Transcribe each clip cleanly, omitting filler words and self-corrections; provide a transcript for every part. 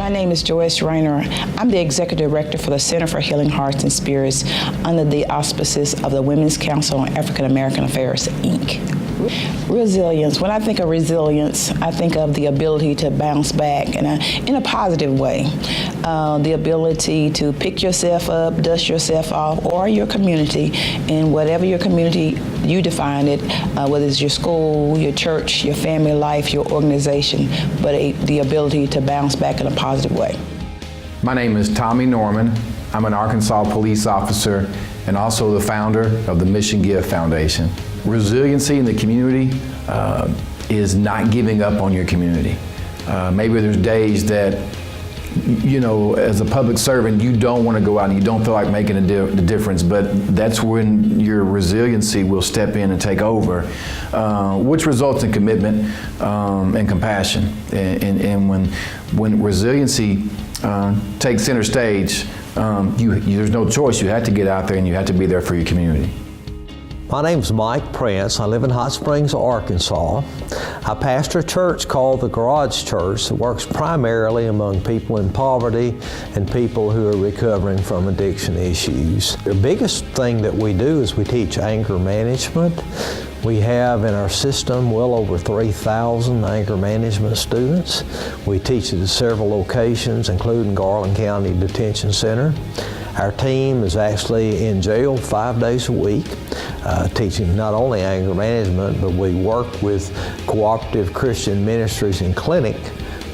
My name is Joyce Rayner. I'm the Executive Director for the Center for Healing Hearts and Spirits under the auspices of the Women's Council on African American Affairs, Inc. Resilience. When I think of resilience, I think of the ability to bounce back in a positive way. The ability to pick yourself up, dust yourself off, or your community, in whatever your community you define it, whether it's your school, your church, your family life, your organization, but the ability to bounce back in a positive way. My name is Tommy Norman. I'm an Arkansas police officer and also the founder of the Mission Give Foundation. Resiliency in the community is not giving up on your community. Maybe there's days that, you know, as a public servant, you don't want to go out and you don't feel like making the difference, but that's when your resiliency will step in and take over, which results in commitment and compassion. And when resiliency takes center stage, there's no choice. You have to get out there and you have to be there for your community. My name's Mike Prince. I live in Hot Springs, Arkansas. I pastor a church called the Garage Church that works primarily among people in poverty and people who are recovering from addiction issues. The biggest thing that we do is we teach anger management. We have in our system well over 3,000 anger management students. We teach it at several locations, including Garland County Detention Center. Our team is actually in jail 5 days a week, teaching not only anger management, but we work with Cooperative Christian Ministries and Clinic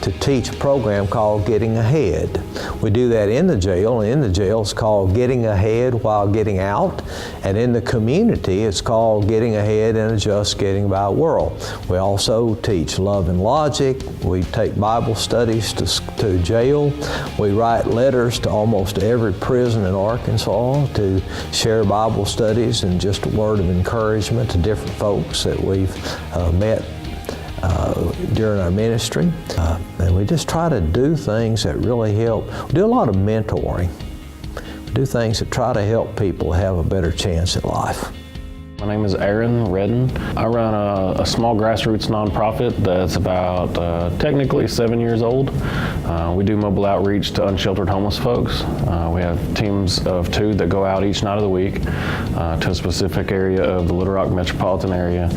to teach a program called Getting Ahead. We do that in the jail, and in the jail it's called Getting Ahead While Getting Out, and in the community it's called Getting Ahead in a Just Getting By world. We also teach love and logic. We take Bible studies to jail. We write letters to almost every prison in Arkansas to share Bible studies and just a word of encouragement to different folks that we've met during our ministry. And we just try to do things that really help. We do a lot of mentoring. We do things that try to help people have a better chance at life. My name is Aaron Redden. I run a small grassroots nonprofit that's about technically 7 years old. We do mobile outreach to unsheltered homeless folks. We have teams of 2 that go out each night of the week to a specific area of the Little Rock metropolitan area,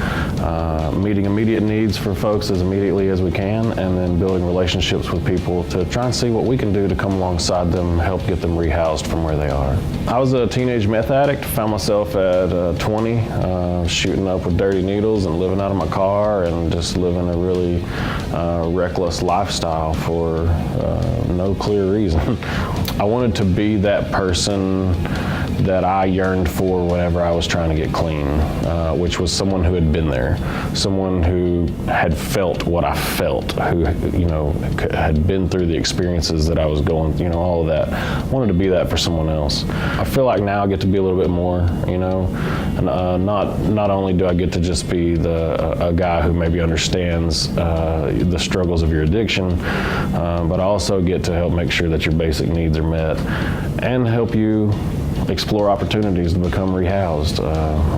meeting immediate needs for folks as immediately as we can, and then building relationships with people to try and see what we can do to come alongside them, help get them rehoused from where they are. I was a teenage meth addict, found myself at 20, shooting up with dirty needles and living out of my car and just living a really reckless lifestyle for no clear reason. I wanted to be that person that I yearned for whenever I was trying to get clean, which was someone who had been there, someone who had felt what I felt, who, you know, had been through the experiences that I was going, you know, all of that. I wanted to be that for someone else. I feel like now I get to be a little bit more, you know, and not only do I get to just be a guy who maybe understands the struggles of your addiction, but I also get to help make sure that your basic needs are met and help you explore opportunities to become rehoused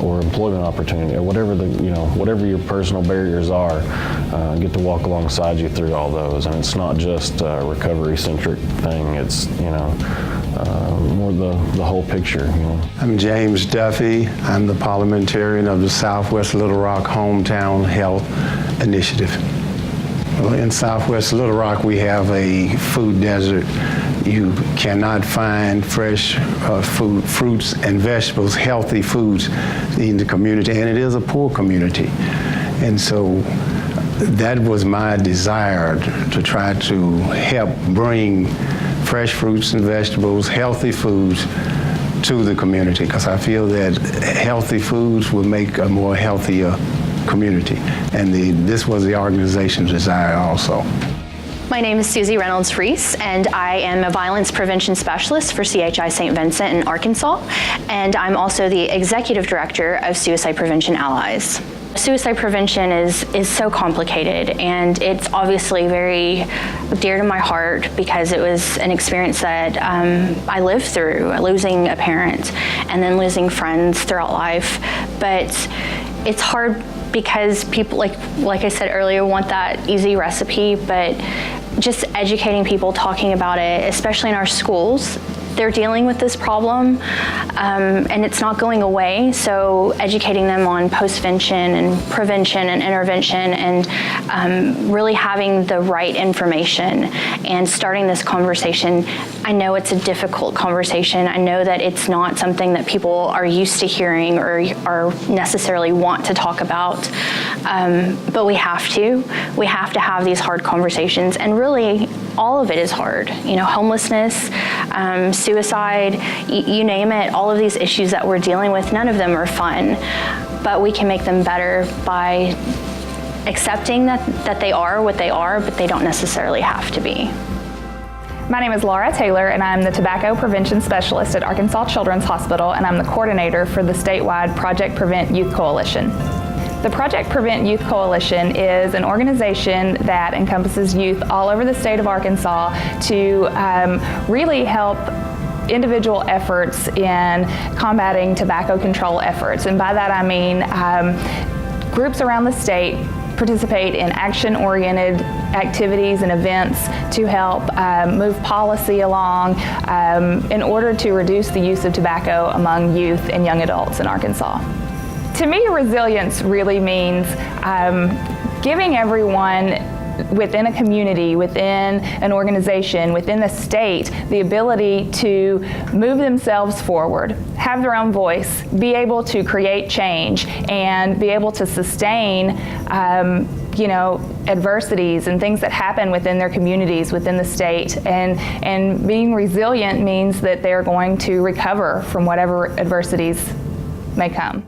or employment opportunity or whatever your personal barriers are. Get to walk alongside you through all those, and it's not just a recovery-centric thing. It's more the whole picture. You know. I'm James Duffy. I'm the parliamentarian of the Southwest Little Rock Hometown Health Initiative. Well, in Southwest Little Rock, we have a food desert. You cannot find fresh fruits and vegetables, healthy foods in the community, and it is a poor community. And so that was my desire to try to help bring fresh fruits and vegetables, healthy foods to the community, because I feel that healthy foods will make a more healthier community. And this was the organization's desire also. My name is Susie Reynolds-Reese, and I am a violence prevention specialist for CHI St. Vincent in Arkansas, and I'm also the executive director of Suicide Prevention Allies. Suicide prevention is so complicated, and it's obviously very dear to my heart because it was an experience that I lived through, losing a parent and then losing friends throughout life. But it's hard because people, like I said earlier, want that easy recipe, but just educating people, talking about it, especially in our schools. They're dealing with this problem, and it's not going away. So educating them on postvention and prevention and intervention, and really having the right information and starting this conversation. I know it's a difficult conversation. I know that it's not something that people are used to hearing or necessarily want to talk about, but we have to. We have to have these hard conversations, and really all of it is hard. You know, homelessness, suicide, you name it, all of these issues that we're dealing with, none of them are fun, but we can make them better by accepting that they are what they are, but they don't necessarily have to be. My name is Laura Taylor, and I'm the Tobacco Prevention Specialist at Arkansas Children's Hospital, and I'm the coordinator for the statewide Project Prevent Youth Coalition. The Project Prevent Youth Coalition is an organization that encompasses youth all over the state of Arkansas to really help individual efforts in combating tobacco control efforts. And by that I mean groups around the state participate in action-oriented activities and events to help move policy along in order to reduce the use of tobacco among youth and young adults in Arkansas. To me, resilience really means giving everyone within a community, within an organization, within the state, the ability to move themselves forward, have their own voice, be able to create change, and be able to sustain adversities and things that happen within their communities, within the state. And being resilient means that they're going to recover from whatever adversities may come.